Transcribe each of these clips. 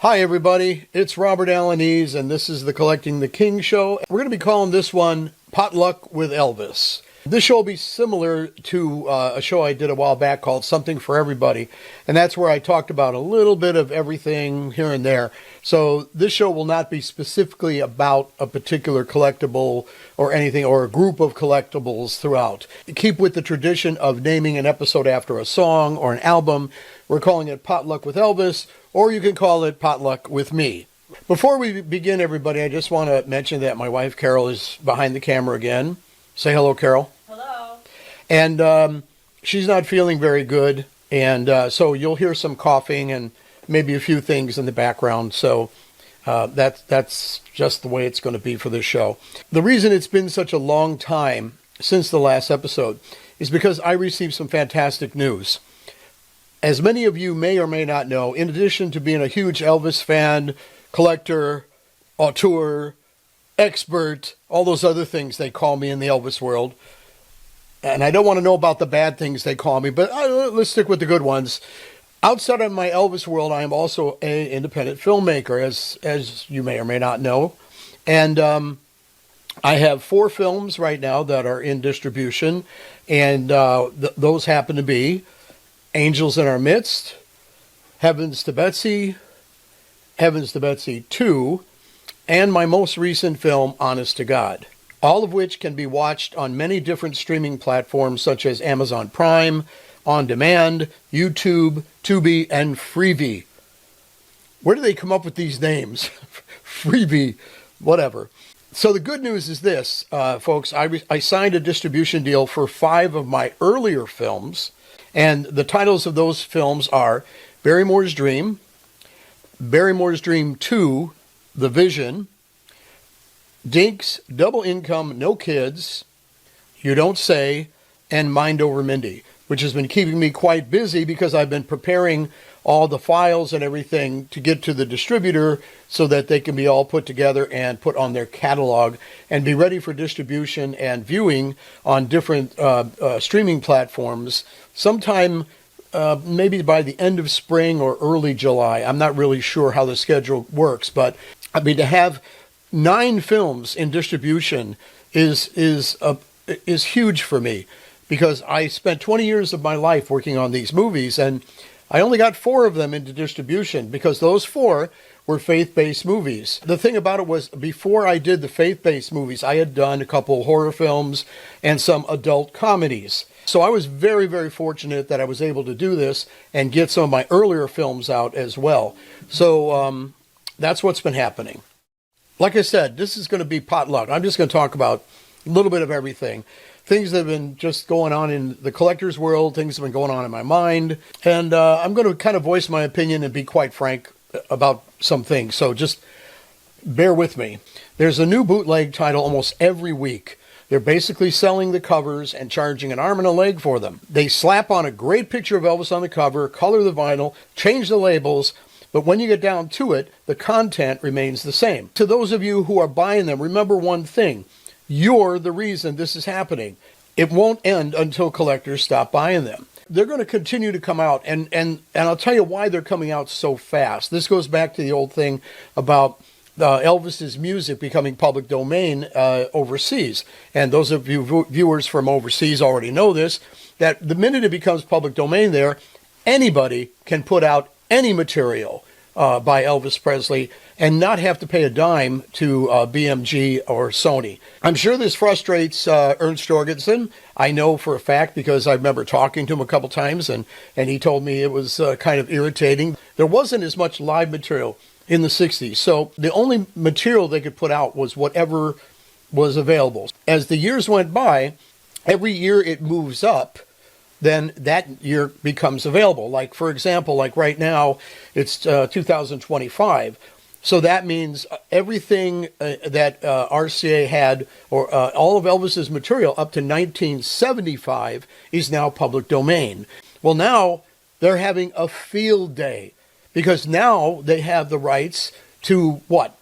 Hi everybody, it's Robert Alaniz and this is the Collecting the King show. We're going to be calling this one Potluck with Elvis. This show will be similar to a show I did a while back called Something for Everybody, and that's where I talked about a little bit of everything here and there. So this show will not be specifically about a particular collectible or anything, or a group of collectibles throughout. Keep with the tradition of naming an episode after a song or an album. We're calling it Potluck with Elvis, or you can call it Potluck with me. Before we begin, everybody, I just want to mention that my wife Carol is behind the camera again. Say hello, Carol. Hello. And she's not feeling very good, and so you'll hear some coughing and maybe a few things in the background. So that's just the way it's going to be for this show. The reason it's been such a long time since the last episode is because I received some fantastic news. As many of you may or may not know, in addition to being a huge Elvis fan, collector, auteur, expert, all those other things they call me in the Elvis world, and I don't want to know about the bad things they call me, but let's stick with the good ones. Outside of my Elvis world, I am also an independent filmmaker, as you may or may not know. And I have 4 films right now that are in distribution, and those happen to be Angels in Our Midst, Heavens to Betsy, Heavens to Betsy 2, and my most recent film, Honest to God, all of which can be watched on many different streaming platforms such as Amazon Prime, On Demand, YouTube, Tubi, and Freevee. Where do they come up with these names? Freevee, whatever. So the good news is this, folks. I signed a distribution deal for 5 of my earlier films, and the titles of those films are Barrymore's Dream, Barrymore's Dream 2, The Vision, Dink's Double Income, No Kids, You Don't Say, and Mind Over Mindy, which has been keeping me quite busy because I've been preparing all the files and everything to get to the distributor so that they can be all put together and put on their catalog and be ready for distribution and viewing on different streaming platforms sometime maybe by the end of spring or early July. I'm not really sure how the schedule works, but I mean, to have 9 films in distribution is huge for me, because I spent 20 years of my life working on these movies, and I only got 4 of them into distribution because those 4 were faith-based movies. The thing about it was, before I did the faith-based movies, I had done a couple horror films and some adult comedies. So I was very, very fortunate that I was able to do this and get some of my earlier films out as well. So that's what's been happening. Like I said, this is going to be potluck. I'm just going to talk about a little bit of everything. Things that have been just going on in the collector's world, things that have been going on in my mind. And I'm going to kind of voice my opinion and be quite frank about some things. So just bear with me. There's a new bootleg title almost every week. They're basically selling the covers and charging an arm and a leg for them. They slap on a great picture of Elvis on the cover, color the vinyl, change the labels, but when you get down to it, the content remains the same. To those of you who are buying them, remember one thing. You're the reason this is happening. It won't end until collectors stop buying them. They're going to continue to come out, and I'll tell you why they're coming out so fast. This goes back to the old thing about Elvis's music becoming public domain overseas. And those of you viewers from overseas already know this, that the minute it becomes public domain there, anybody can put out any material by Elvis Presley and not have to pay a dime to BMG or Sony. I'm sure this frustrates Ernst Jorgensen. I know for a fact because I remember talking to him a couple times, and he told me it was kind of irritating. There wasn't as much live material in the 60s, so the only material they could put out was whatever was available. As the years went by, every year it moves up, then that year becomes available. Like, for example, like right now, it's 2025. So that means everything that RCA had, or all of Elvis's material up to 1975, is now public domain. Well, now they're having a field day, because now they have the rights to,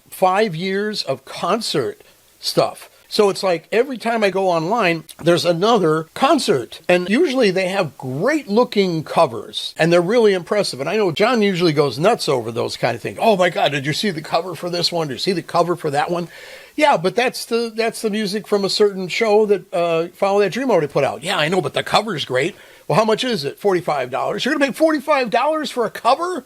5 years of concert stuff. So it's like every time I go online, there's another concert. And usually they have great looking covers and they're really impressive. And I know John usually goes nuts over those kind of things. Oh my God, did you see the cover for this one? Did you see the cover for that one? Yeah, but that's the music from a certain show that Follow That Dream already put out. Yeah, I know, but the cover's great. Well, how much is it? $45. You're going to pay $45 for a cover?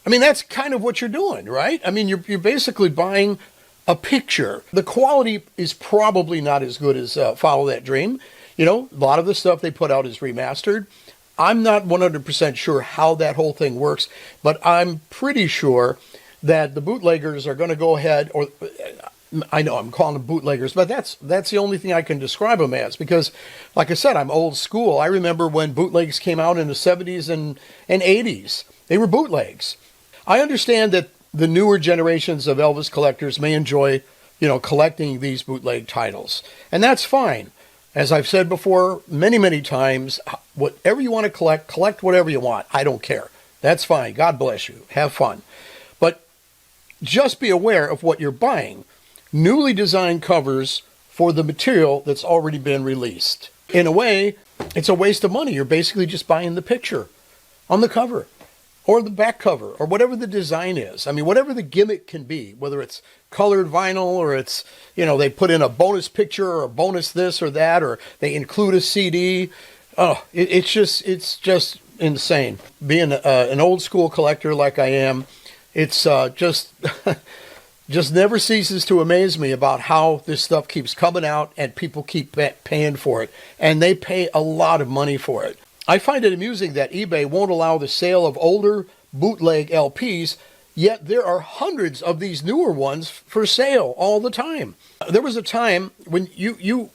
I mean, that's kind of what you're doing, right? I mean, you're basically buying a picture. The quality is probably not as good as Follow That Dream. You know, a lot of the stuff they put out is remastered. I'm not 100% sure how that whole thing works, but I'm pretty sure that the bootleggers are going to go ahead, or I know I'm calling them bootleggers, but that's the only thing I can describe them as, because like I said, I'm old school. I remember when bootlegs came out in the 70s and 80s. They were bootlegs. I understand that the newer generations of Elvis collectors may enjoy, collecting these bootleg titles. And that's fine. As I've said before many, many times, whatever you want to collect whatever you want. I don't care. That's fine. God bless you. Have fun. But just be aware of what you're buying. Newly designed covers for the material that's already been released. In a way, it's a waste of money. You're basically just buying the picture on the cover, or the back cover, or whatever the design is. I mean, whatever the gimmick can be, whether it's colored vinyl, or it's, they put in a bonus picture, or a bonus this or that, or they include a CD. Oh, it's just insane. Being an old school collector like I am, it's just never ceases to amaze me about how this stuff keeps coming out and people keep paying for it. And they pay a lot of money for it. I find it amusing that eBay won't allow the sale of older bootleg LPs, yet there are hundreds of these newer ones for sale all the time. There was a time when you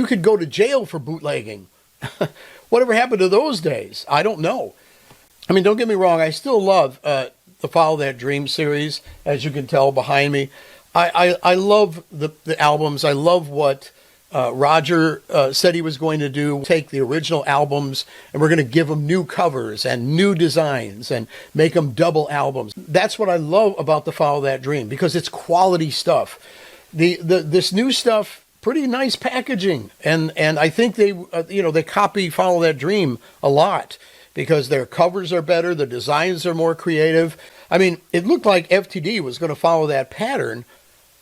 could go to jail for bootlegging. Whatever happened to those days? I don't know. I mean, don't get me wrong, I still love the Follow That Dream series, as you can tell behind me. I love the albums. I love what Roger said he was going to do, take the original albums and we're going to give them new covers and new designs and make them double albums. That's what I love about the Follow That Dream, because it's quality stuff. This new stuff, pretty nice packaging, and I think they copy Follow That Dream a lot because their covers are better, the designs are more creative. I mean, it looked like FTD was going to follow that pattern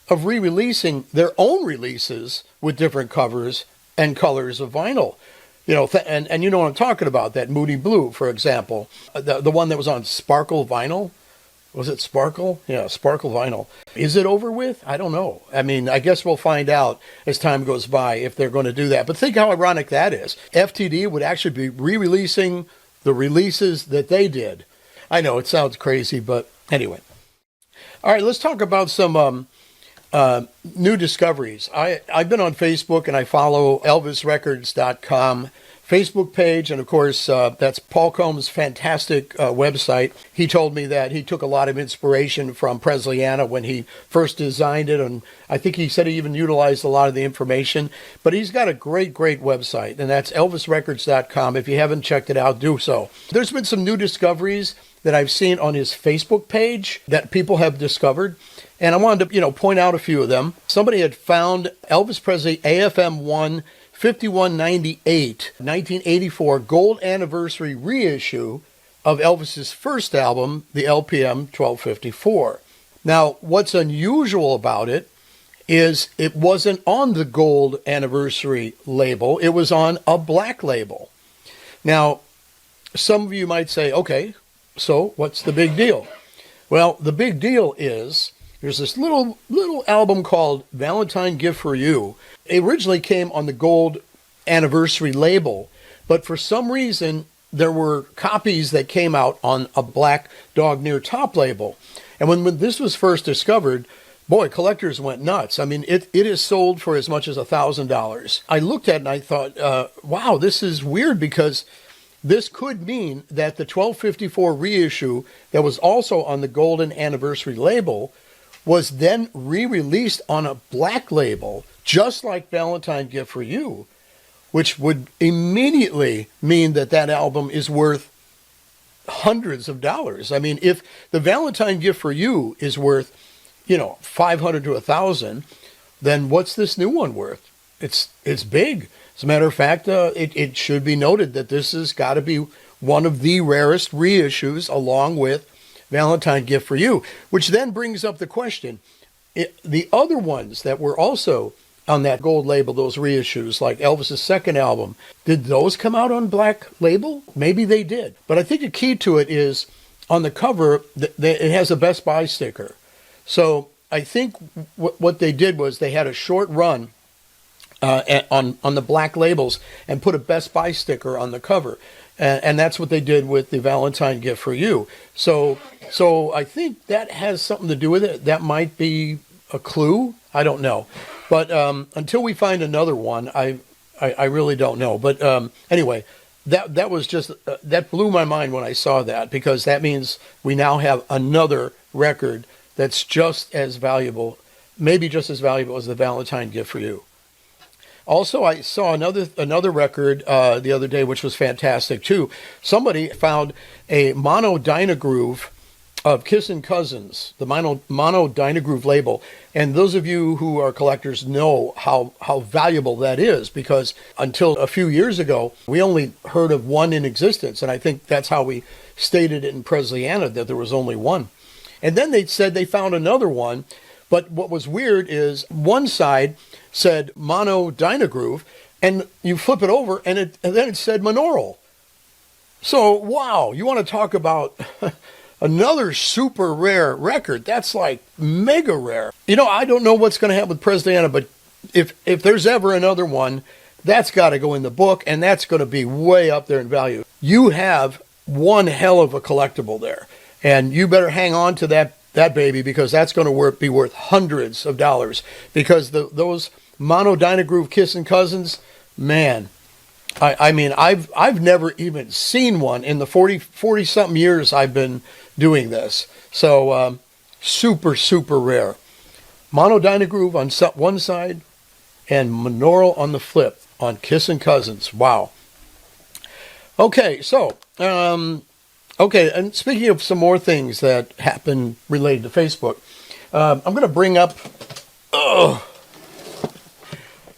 of re-releasing their own releases with different covers and colors of vinyl. And you know what I'm talking about, that Moody Blue, for example. The one that was on Sparkle vinyl. Was it Sparkle? Yeah, Sparkle vinyl. Is it over with? I don't know. I mean, I guess we'll find out as time goes by if they're going to do that. But think how ironic that is. FTD would actually be re-releasing the releases that they did. I know, it sounds crazy, but anyway. All right, let's talk about some new discoveries. I've been on Facebook and I follow elvisrecords.com Facebook page, and of course that's Paul Combs' fantastic website. He told me that he took a lot of inspiration from Presleyanna when he first designed it, and I think he said he even utilized a lot of the information. But he's got a great website, and that's elvisrecords.com. If you haven't checked it out, do so. There's been some new discoveries that I've seen on his Facebook page that people have discovered, and I wanted to point out a few of them. Somebody had found Elvis Presley AFM1 5198 1984 gold anniversary reissue of Elvis's first album, the LPM 1254. Now, what's unusual about it is it wasn't on the gold anniversary label. It was on a black label. Now, some of you might say, okay, so what's the big deal? Well, the big deal is there's this little album called Valentine Gift for You. It originally came on the gold anniversary label, but for some reason there were copies that came out on a black dog near top label. And when this was first discovered, boy, collectors went nuts. I mean, it is sold for as much as $1,000. I looked at it and I thought, wow, this is weird, because this could mean that the 1254 reissue that was also on the golden anniversary label was then re-released on a black label, just like Valentine Gift for You, which would immediately mean that that album is worth hundreds of dollars. I mean, if the Valentine Gift for You is worth, $500 to $1,000, then what's this new one worth? It's big. As a matter of fact, it should be noted that this has got to be one of the rarest reissues, along with Valentine Gift for You, which then brings up the question, the other ones that were also on that gold label, those reissues, like Elvis's second album, did those come out on black label? Maybe they did. But I think the key to it is on the cover, it has a Best Buy sticker. So I think what they did was they had a short run on the black labels and put a Best Buy sticker on the cover. And that's what they did with the Valentine Gift for You. So I think that has something to do with it. That might be a clue. I don't know. But until we find another one, I really don't know. But anyway, that was just, that blew my mind when I saw that, because that means we now have another record that's just as valuable, maybe just as valuable as the Valentine Gift for You. Also, I saw another record the other day, which was fantastic too. Somebody found a mono Dynagroove of Kissin' Cousins, the mono Dynagroove label. And those of you who are collectors know how valuable that is, because until a few years ago, we only heard of one in existence. And I think that's how we stated it in Presleyana, that there was only one. And then they said they found another one. But what was weird is one side said mono Dynagroove, and you flip it over, and then it said monaural. So, wow, you want to talk about another super rare record. That's like mega rare. You know, I don't know what's going to happen with Presleyana, but if there's ever another one, that's got to go in the book, and that's going to be way up there in value. You have one hell of a collectible there, and you better hang on to that baby, because that's going to be worth hundreds of dollars, because those mono Dynagroove Kissin' Cousins, man, I mean, I've never even seen one in the 40 something years I've been doing this. So super rare. Mono Dynagroove on one side and monaural on the flip on Kissin' Cousins. Wow. Okay, so okay, and speaking of some more things that happen related to Facebook, I'm going to bring up,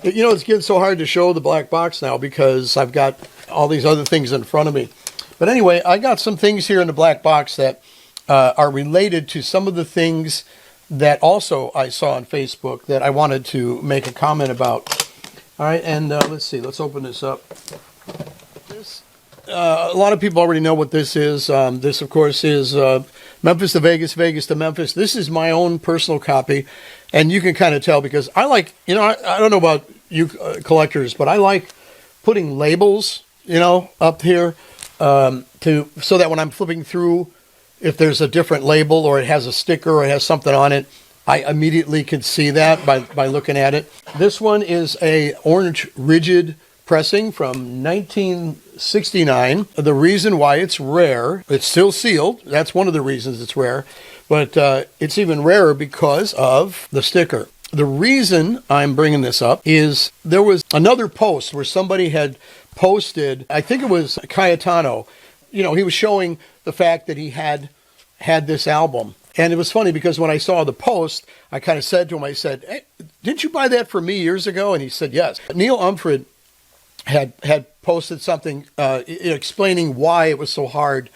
you know, it's getting so hard to show the black box now because I've got all these other things in front of me. But anyway, I got some things here in the black box that are related to some of the things that also I saw on Facebook that I wanted to make a comment about. All right, and let's see, let's open this up. A lot of people already know what this is. This, of course, is Memphis to Vegas, Vegas to Memphis. This is my own personal copy, and you can kind of tell because I like, you know, I don't know about you collectors, but I like putting labels, you know, up here so that when I'm flipping through, if there's a different label or it has a sticker or it has something on it, I immediately can see that by looking at it. This one is a orange rigid pressing from 1969. The reason why it's rare, it's still sealed. That's one of the reasons it's rare. But it's even rarer because of the sticker. The reason I'm bringing this up is there was another post where somebody had posted, I think it was Cayetano. You know, he was showing the fact that he had this album. And it was funny because when I saw the post, I kind of said to him, I said, hey, didn't you buy that for me years ago? And he said, yes. Neil Umford had posted something explaining why it was so hard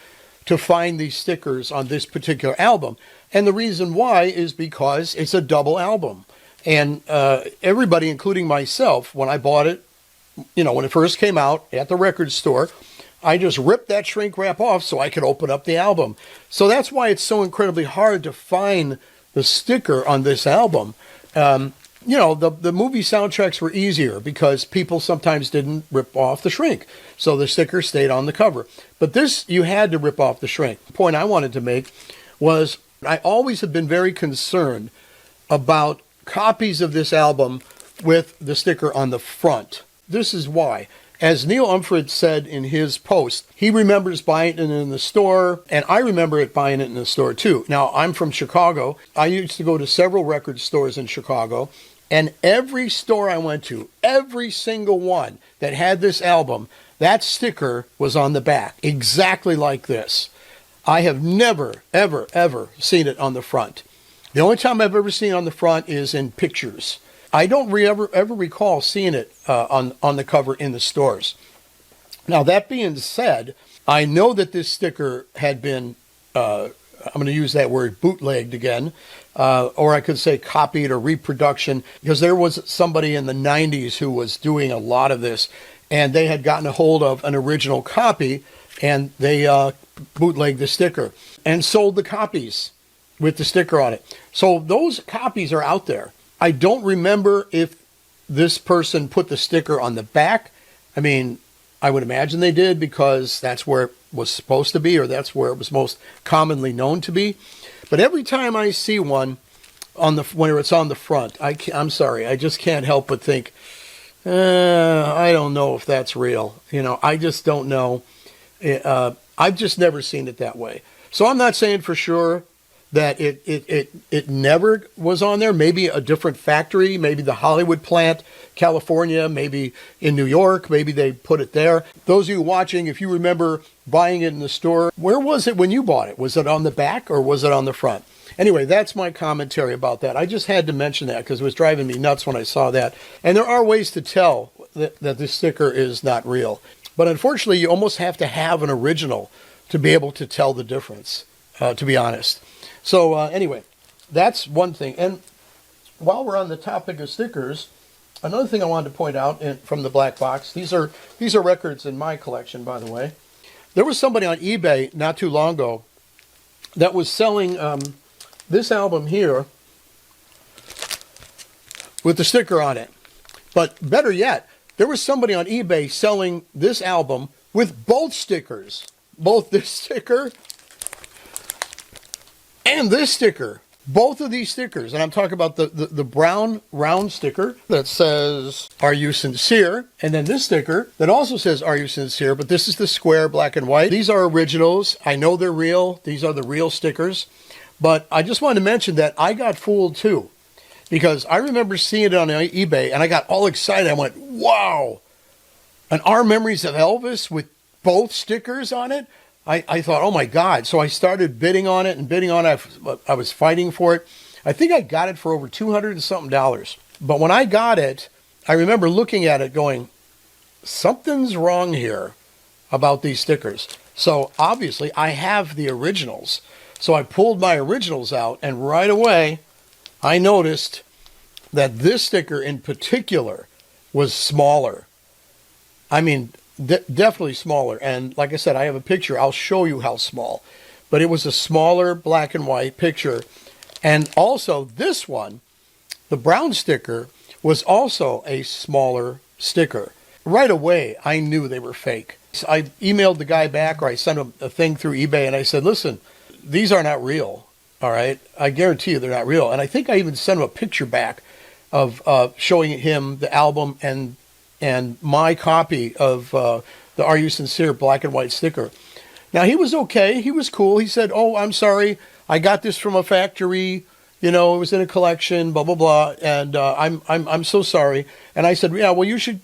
to find these stickers on this particular album. And the reason why is because it's a double album. And everybody, including myself, when I bought it, you know, when it first came out at the record store, I just ripped that shrink wrap off so I could open up the album. So that's why it's so incredibly hard to find the sticker on this album. You know, the movie soundtracks were easier because people sometimes didn't rip off the shrink. So the sticker stayed on the cover. But this, you had to rip off the shrink. The point I wanted to make was I always have been very concerned about copies of this album with the sticker on the front. This is why. As Neil Umford said in his post, he remembers buying it in the store, and I remember it buying it in the store too. Now, I'm from Chicago. I used to go to several record stores in Chicago, and every store I went to, every single one that had this album, that sticker was on the back, exactly like this. I have never, ever, ever seen it on the front. The only time I've ever seen it on the front is in pictures. I don't ever recall seeing it on the cover in the stores. Now, that being said, I know that this sticker had been, I'm going to use that word, bootlegged again, or I could say copied or reproduction, because there was somebody in the 90s who was doing a lot of this, and they had gotten a hold of an original copy, and they bootlegged the sticker and sold the copies with the sticker on it. So those copies are out there. I don't remember if this person put the sticker on the back. I mean, I would imagine they did, because that's where it was supposed to be, or that's where it was most commonly known to be. But every time I see one when it's on the front, I'm sorry, I just can't help but think, I don't know if that's real. I just don't know. I've just never seen it that way. So I'm not saying for sure that it never was on there. Maybe a different factory, maybe the Hollywood plant, California, maybe in New York, maybe they put it there. Those of you watching, if you remember buying it in the store, where was it when you bought it? Was it on the back or was it on the front? Anyway, that's my commentary about that. I just had to mention that because it was driving me nuts when I saw that. And there are ways to tell that this sticker is not real. But unfortunately, you almost have to have an original to be able to tell the difference, to be honest. So anyway, that's one thing. And while we're on the topic of stickers, another thing I wanted to point out from the black box, these are records in my collection, by the way. There was somebody on eBay not too long ago that was selling this album here with the sticker on it. But better yet, there was somebody on eBay selling this album with both stickers, both this sticker and this sticker, both of these stickers. And I'm talking about the brown round sticker that says, "Are you sincere?" And then this sticker that also says, "Are you sincere?" But this is the square black and white. These are originals. I know they're real. These are the real stickers. But I just wanted to mention that I got fooled too, because I remember seeing it on eBay and I got all excited. I went, wow, an Our Memories of Elvis with both stickers on it? I thought, oh my God. So I started bidding on it and bidding on it. I was fighting for it. I think I got it for over $200 and something. But when I got it, I remember looking at it going, something's wrong here about these stickers. So obviously I have the originals. So I pulled my originals out, and right away I noticed that this sticker in particular was smaller. I mean, definitely smaller. And like I said, I have a picture. I'll show you how small. But it was a smaller black and white picture. And also this one, the brown sticker, was also a smaller sticker. Right away, I knew they were fake. So I emailed the guy back, or I sent him a thing through eBay, and I said, listen, these are not real. All right? I guarantee you they're not real. And I think I even sent him a picture back of showing him the album and my copy of the Are You Sincere black and white sticker. Now, he was okay. He was cool. He said, oh, I'm sorry. I got this from a factory. It was in a collection, blah, blah, blah. And I'm so sorry. And I said, yeah, well, you should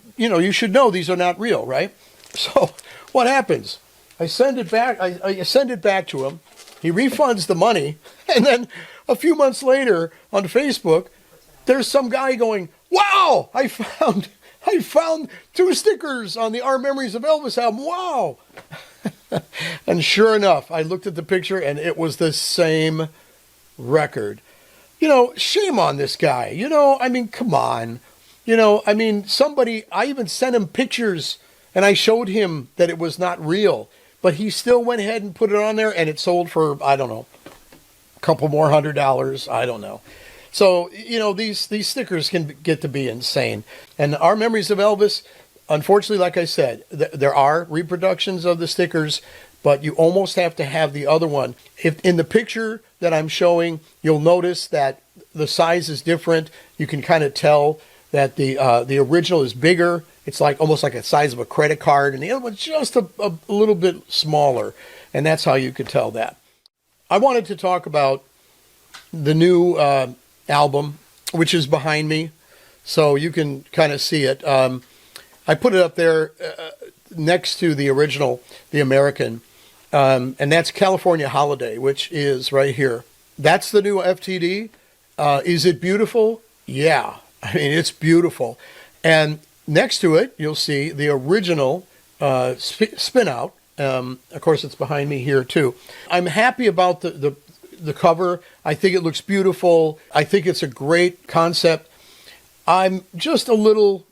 know these are not real, right? So what happens? I send it back. I send it back to him. He refunds the money. And then a few months later on Facebook, there's some guy going, wow, I found 2 stickers on the Our Memories of Elvis album. Wow. And sure enough, I looked at the picture and it was the same record. Shame on this guy. I mean, come on. Somebody, I even sent him pictures and I showed him that it was not real. But he still went ahead and put it on there, and it sold for, I don't know, a couple more $100. I don't know. So, these stickers can get to be insane. And Our Memories of Elvis, unfortunately, like I said, there are reproductions of the stickers, but you almost have to have the other one. If in the picture that I'm showing, you'll notice that the size is different. You can kind of tell that the original is bigger. It's almost like the size of a credit card, and the other one's just a little bit smaller, and that's how you could tell that. I wanted to talk about the new album, which is behind me, so you can kind of see it. I put it up there next to the original, the American, and that's California Holiday, which is right here. That's the new FTD. Is it beautiful? Yeah. I mean, it's beautiful. And next to it, you'll see the original spin out. Of course, it's behind me here too. I'm happy about the cover. I think it looks beautiful. I think it's a great concept. I'm just a little,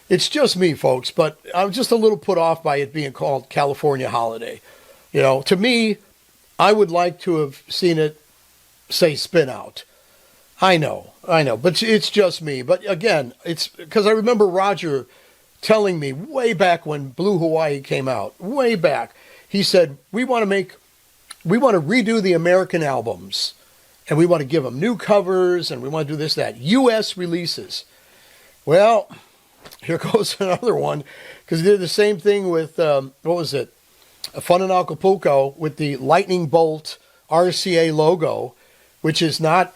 it's just me, folks, but I'm just a little put off by it being called California Holiday. You know, to me, I would like to have seen it say Spin Out. I know, but it's just me. But again, it's because I remember Roger telling me way back when Blue Hawaii came out, way back, he said, we want to redo the American albums, and we want to give them new covers, and we want to do this, that. U.S. releases. Well, here goes another one, because he did the same thing with, what was it? Fun in Acapulco with the lightning bolt RCA logo, which is not,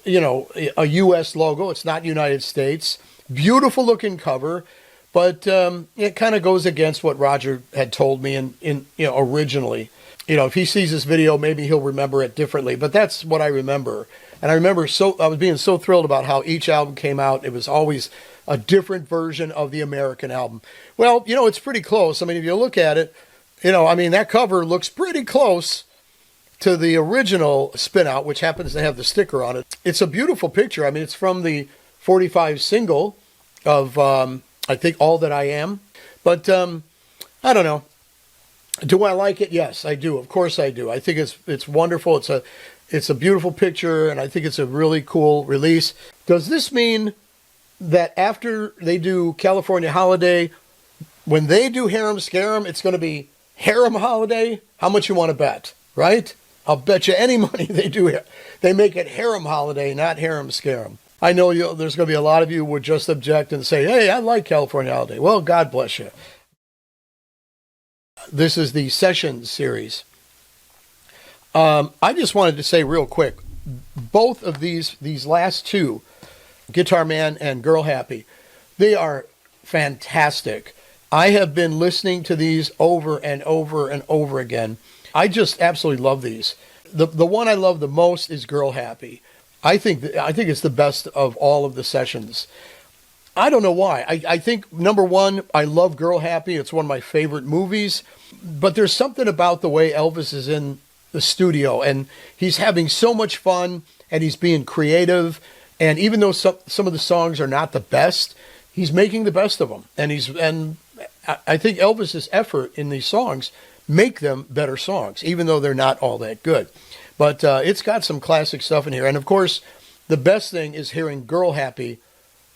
you know, a U.S. logo. It's not United States. Beautiful looking cover, but it kind of goes against what Roger had told me originally. You know, if he sees this video, maybe he'll remember it differently, but that's what I remember. And I remember I was being so thrilled about how each album came out. It was always a different version of the American album. Well, you know, it's pretty close. I mean, if you look at it, you know, I mean, that cover looks pretty close to the original Spin Out, which happens to have the sticker on it. It's a beautiful picture. I mean, it's from the 45 single of, I think, All That I Am. But I don't know. Do I like it? Yes, I do. Of course I do. I think it's wonderful. It's a beautiful picture, and I think it's a really cool release. Does this mean that after they do California Holiday, when they do Harem Scarum, it's going to be Harem Holiday? How much you want to bet, right? I'll bet you any money they make it Harem Holiday, not Harem Scarum. I know there's going to be a lot of you who would just object and say, hey, I like California Holiday. Well, God bless you. This is the Sessions series. I just wanted to say real quick, both of these last two, Guitar Man and Girl Happy, they are fantastic. I have been listening to these over and over and over again. I just absolutely love these. The one I love the most is Girl Happy. I think it's the best of all of the Sessions. I don't know why. I think, number one, I love Girl Happy. It's one of my favorite movies. But there's something about the way Elvis is in the studio, and he's having so much fun, and he's being creative. And even though some of the songs are not the best, he's making the best of them. And I think Elvis's effort in these songs make them better songs, even though they're not all that good. But it's got some classic stuff in here. And of course, the best thing is hearing Girl Happy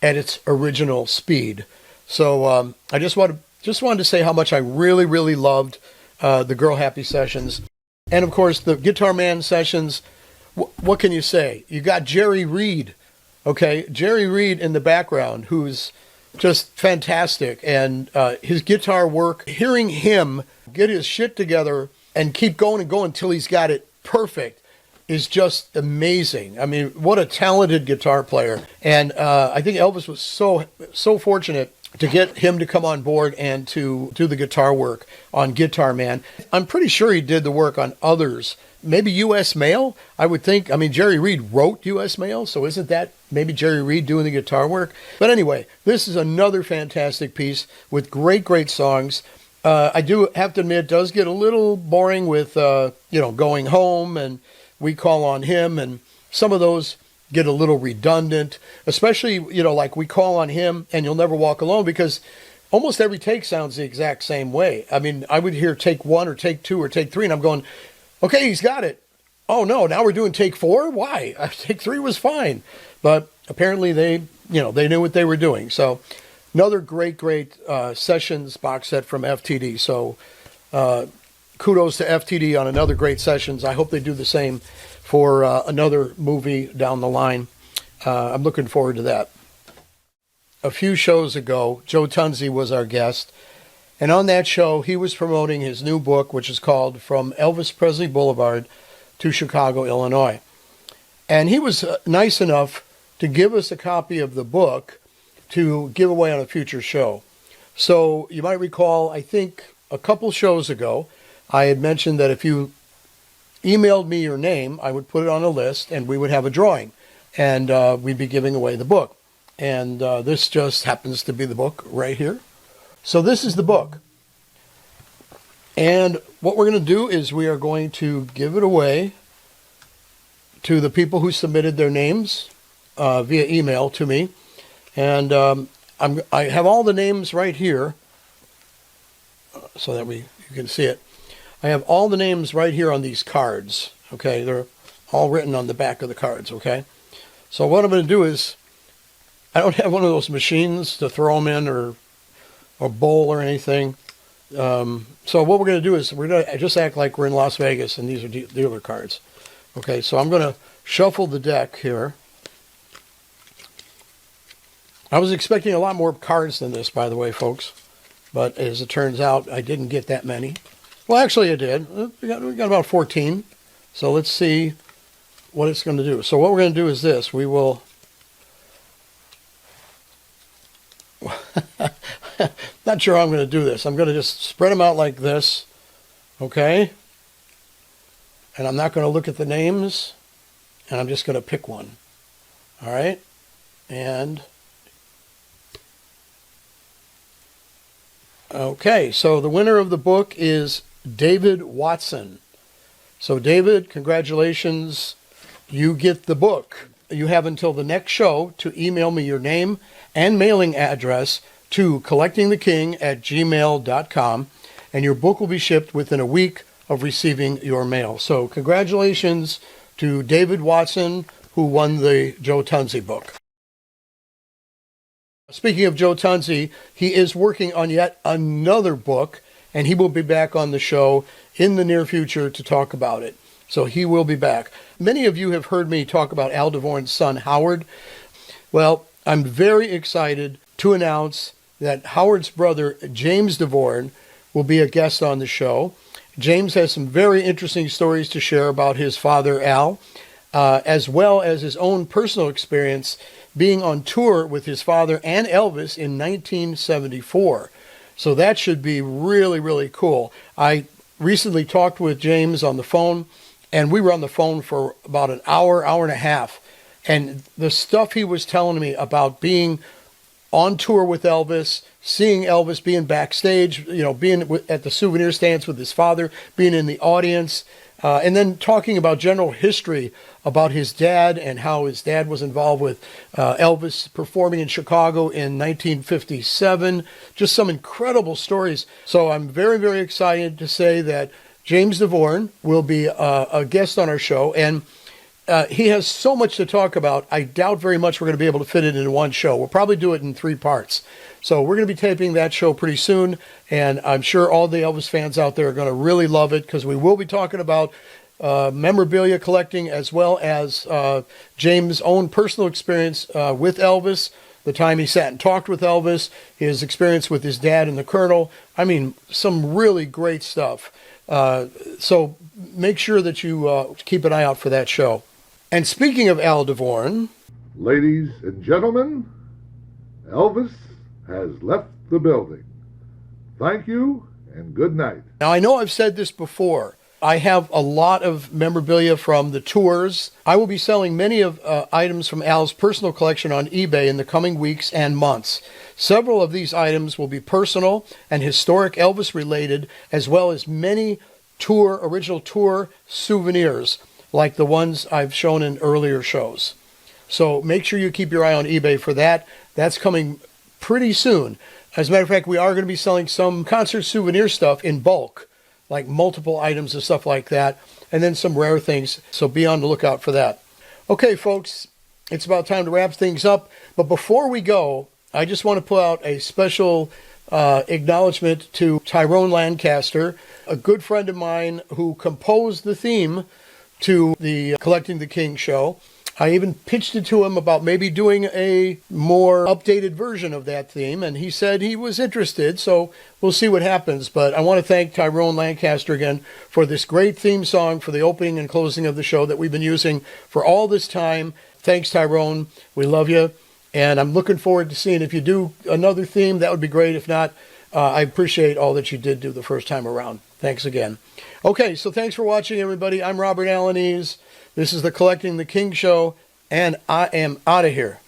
at its original speed. So I just wanted to say how much I really, really loved the Girl Happy sessions. And of course, the Guitar Man sessions, what can you say? You got Jerry Reed, okay? Jerry Reed in the background, who's just fantastic. And his guitar work, hearing him get his shit together and keep going and going until he's got it perfect, is just amazing. I mean, what a talented guitar player. And I think Elvis was so fortunate to get him to come on board and to do the guitar work on Guitar Man. I'm pretty sure he did the work on others. Maybe U.S. Mail, I would think. I mean, Jerry Reed wrote U.S. Mail, so isn't that maybe Jerry Reed doing the guitar work? But anyway, this is another fantastic piece with great, great songs. I do have to admit, it does get a little boring with, Going Home and We Call on Him, and some of those get a little redundant, especially, like We Call on Him and You'll Never Walk Alone, because almost every take sounds the exact same way. I mean, I would hear take one or take two or take three, and I'm going, okay, he's got it. Oh no, now we're doing take four? Why? Take three was fine. But apparently they knew what they were doing. So another great, great Sessions box set from FTD. So kudos to FTD on another great Sessions. I hope they do the same for another movie down the line. I'm looking forward to that. A few shows ago, Joe Tunzi was our guest. And on that show, he was promoting his new book, which is called From Elvis Presley Boulevard to Chicago, Illinois. And he was nice enough to give us a copy of the book to give away on a future show. So you might recall, I think a couple shows ago, I had mentioned that if you emailed me your name, I would put it on a list and we would have a drawing. and we'd be giving away the book. And this just happens to be the book right here. So this is the book. And what we're going to do is we are going to give it away to the people who submitted their names via email to me. And I have all the names right here so that you can see it. I have all the names right here on these cards. Okay, they're all written on the back of the cards. Okay, so what I'm going to do is, I don't have one of those machines to throw them in or bowl or anything. So what we're going to do is we're going to just act like we're in Las Vegas and these are dealer cards. Okay, so I'm going to shuffle the deck here. I was expecting a lot more cards than this, by the way, folks. But as it turns out, I didn't get that many. Well, actually I did. We got about 14. So let's see what it's going to do. So what we're going to do is this. We will... Not sure how I'm going to do this. I'm going to just spread them out like this. Okay? And I'm not going to look at the names. And I'm just going to pick one. All right? And... okay, so the winner of the book is David Watson. So David, congratulations. You get the book. You have until the next show to email me your name and mailing address to collectingtheking@gmail.com, and your book will be shipped within a week of receiving your mail. So congratulations to David Watson, who won the Joe Tunzi book. Speaking of Joe Tunzi, he is working on yet another book, and he will be back on the show in the near future to talk about it. So he will be back. Many of you have heard me talk about Al DeVorn's son, Howard. Well, I'm very excited to announce that Howard's brother, James DeVorn, will be a guest on the show. James has some very interesting stories to share about his father, Al, as well as his own personal experience being on tour with his father and Elvis in 1974. So that should be really, really cool. I recently talked with James on the phone, and we were on the phone for about an hour, hour and a half. And the stuff he was telling me about being on tour with Elvis, seeing Elvis, being backstage, being at the souvenir stands with his father, being in the audience, and then talking about general history about his dad and how his dad was involved with Elvis performing in Chicago in 1957. Just some incredible stories. So I'm very, very excited to say that James DeVorn will be a guest on our show, and he has so much to talk about. I doubt very much we're going to be able to fit it into one show. We'll probably do it in 3 parts. So we're going to be taping that show pretty soon, and I'm sure all the Elvis fans out there are going to really love it, because we will be talking about memorabilia collecting, as well as James' own personal experience with Elvis, the time he sat and talked with Elvis, his experience with his dad and the Colonel. I mean, some really great stuff. So make sure that you keep an eye out for that show. And speaking of Al DeVorn... ladies and gentlemen, Elvis has left the building. Thank you and good night. Now, I know I've said this before. I have a lot of memorabilia from the tours. I will be selling many of items from Al's personal collection on eBay in the coming weeks and months. Several of these items will be personal and historic Elvis related, as well as many original tour souvenirs, like the ones I've shown in earlier shows. So make sure you keep your eye on eBay for that. That's coming pretty soon. As a matter of fact, we are going to be selling some concert souvenir stuff in bulk, like multiple items and stuff like that, and then some rare things. So be on the lookout for that. Okay, folks, it's about time to wrap things up. But before we go, I just want to put out a special acknowledgement to Tyrone Lancaster, a good friend of mine who composed the theme to the Collecting the King show. I even pitched it to him about maybe doing a more updated version of that theme, and he said he was interested, so we'll see what happens. But I want to thank Tyrone Lancaster again for this great theme song for the opening and closing of the show that we've been using for all this time. Thanks, Tyrone. We love you, and I'm looking forward to seeing if you do another theme. That would be great. If not, I appreciate all that you did do the first time around. Thanks again. Okay, so thanks for watching, everybody. I'm Robert Alaniz. This is the Collecting the King show. and I am out of here.